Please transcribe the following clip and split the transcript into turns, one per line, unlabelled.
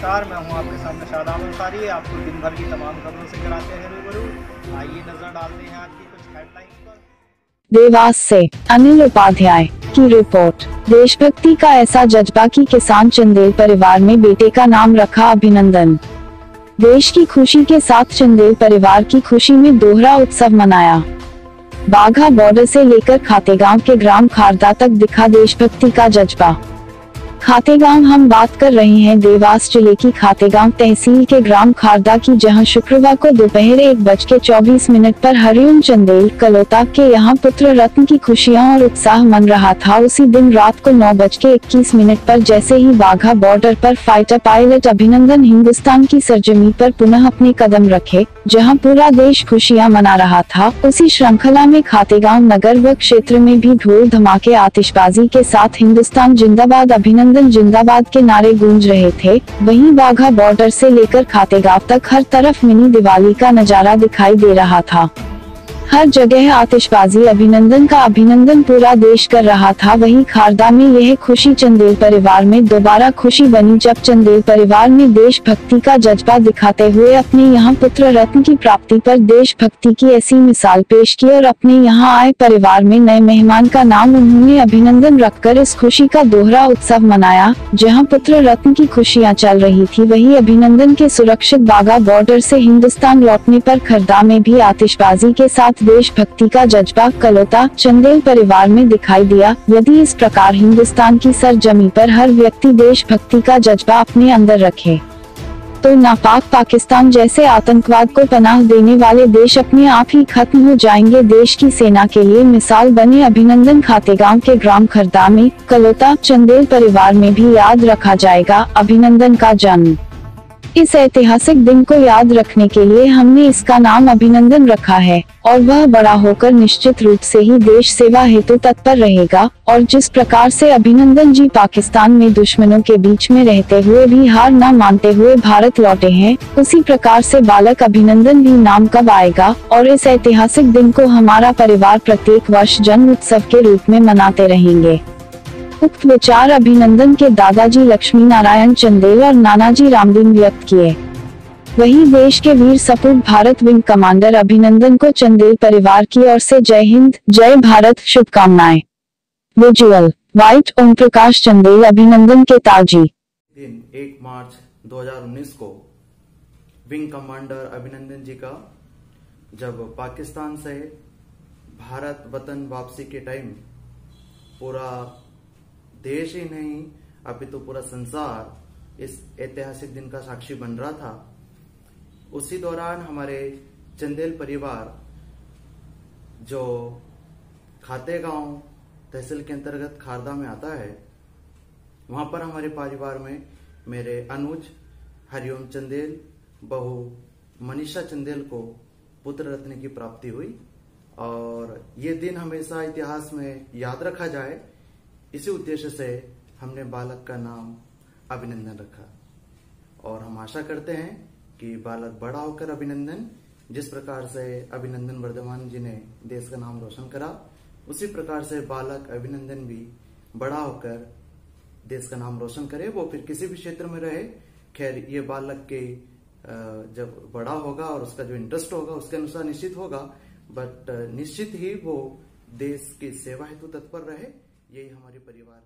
नमस्कार, मैं हूं आपके सामने शादाब अंसारी। आपको दिन भर की तमाम खबरों से कराते हैं रूबरू। आइए नजर डालते हैं आज की कुछ हेडलाइंस पर।
देवास से अनिल उपाध्याय की रिपोर्ट। देशभक्ति का ऐसा जज्बा कि किसान चंदेल परिवार ने बेटे का नाम रखा अभिनंदन। देश की खुशी के साथ चंदेल परिवार की खुशी में दोहरा उत्सव मनाया। बाघा बॉर्डर से लेकर खातेगांव के ग्राम खारदा तक दिखा देशभक्ति का जज्बा। खातेगांव हम बात कर रहे हैं देवास जिले की खातेगांव तहसील के ग्राम खारदा की, जहां शुक्रवार को दोपहर 1:24 पर हरिओम चंदेल कलोता के यहां पुत्र रत्न की खुशियां और उत्साह मन रहा था। उसी दिन रात को 9:21 पर जैसे ही बाघा बॉर्डर पर फाइटर पायलट अभिनंदन हिंदुस्तान की सरजमी पर पुनः अपने कदम रखे, जहां पूरा देश खुशियां मना रहा था, उसी श्रृंखला में खातेगांव नगर व क्षेत्र में भी ढोल धमाके आतिशबाजी के साथ हिंदुस्तान जिंदाबाद अभिनंदन जिंदाबाद के नारे गूंज रहे थे। वहीं बाघा बॉर्डर से लेकर खातेगांव तक हर तरफ मिनी दिवाली का नजारा दिखाई दे रहा था। हर जगह आतिशबाजी अभिनंदन पूरा देश कर रहा था। वहीं खारदा में यह खुशी चंदेल परिवार में दोबारा खुशी बनी, जब चंदेल परिवार ने देशभक्ति का जज्बा दिखाते हुए अपने यहां पुत्र रत्न की प्राप्ति पर देशभक्ति की ऐसी मिसाल पेश की और अपने यहां आए परिवार में नए मेहमान का नाम उन्होंने अभिनंदन रखकर इस खुशी का दोहरा उत्सव मनाया। जहां पुत्र रत्न की खुशियां चल रही थी, वहीं अभिनंदन के सुरक्षित बाघा बॉर्डर से हिंदुस्तान लौटने पर खरदा में भी आतिशबाजी के साथ देशभक्ति का जज्बा कलोता चंदेल परिवार में दिखाई दिया। यदि इस प्रकार हिंदुस्तान की सरजमी पर हर व्यक्ति देशभक्ति का जज्बा अपने अंदर रखे, तो नापाक पाकिस्तान जैसे आतंकवाद को पनाह देने वाले देश अपने आप ही खत्म हो जाएंगे। देश की सेना के लिए मिसाल बने अभिनंदन खातेगांव के ग्राम खरदा में कलोता चंदेल परिवार में भी याद रखा जाएगा। अभिनंदन का जन्म। इस ऐतिहासिक दिन को याद रखने के लिए हमने इसका नाम अभिनंदन रखा है और वह बड़ा होकर निश्चित रूप से ही देश सेवा हेतु तत्पर रहेगा। और जिस प्रकार से अभिनंदन जी पाकिस्तान में दुश्मनों के बीच में रहते हुए भी हार न मानते हुए भारत लौटे हैं, उसी प्रकार से बालक अभिनंदन भी नाम कब आएगा। और इस ऐतिहासिक दिन को हमारा परिवार प्रत्येक वर्ष जन्म उत्सव के रूप में मनाते रहेंगे। उक्त विचार अभिनंदन के दादाजी लक्ष्मी नारायण चंदेल और नानाजी रामदीन व्यक्त किए। वहीं देश के वीर सपूत भारत विंग कमांडर अभिनंदन को चंदेल परिवार की ओर से जय हिंद जय भारत शुभकामनाएं। विजुअल वाइट ओम प्रकाश चंदेल अभिनंदन के ताजी।
दिन 1 मार्च 2019 को विंग कमांडर अभिनंदन जी का जब पाकिस्तान से भारत वतन वापसी के टाइम पूरा देश ही नहीं अभी तो पूरा संसार इस ऐतिहासिक दिन का साक्षी बन रहा था, उसी दौरान हमारे चंदेल परिवार जो खातेगांव तहसील के अंतर्गत खारदा में आता है, वहां पर हमारे परिवार में मेरे अनुज हरिओम चंदेल, बहू मनीषा चंदेल को पुत्र रत्न की प्राप्ति हुई। और ये दिन हमेशा इतिहास में याद रखा जाए, इसी उद्देश्य से हमने बालक का नाम अभिनंदन रखा। और हम आशा करते हैं कि बालक बड़ा होकर अभिनंदन, जिस प्रकार से अभिनंदन वर्धमान जी ने देश का नाम रोशन करा, उसी प्रकार से बालक अभिनंदन भी बड़ा होकर देश का नाम रोशन करे। वो फिर किसी भी क्षेत्र में रहे, खैर ये बालक के जब बड़ा होगा और उसका जो इंटरेस्ट होगा उसके अनुसार निश्चित होगा, बट निश्चित ही वो देश की सेवा हेतु तत्पर रहे। यही हमारे परिवार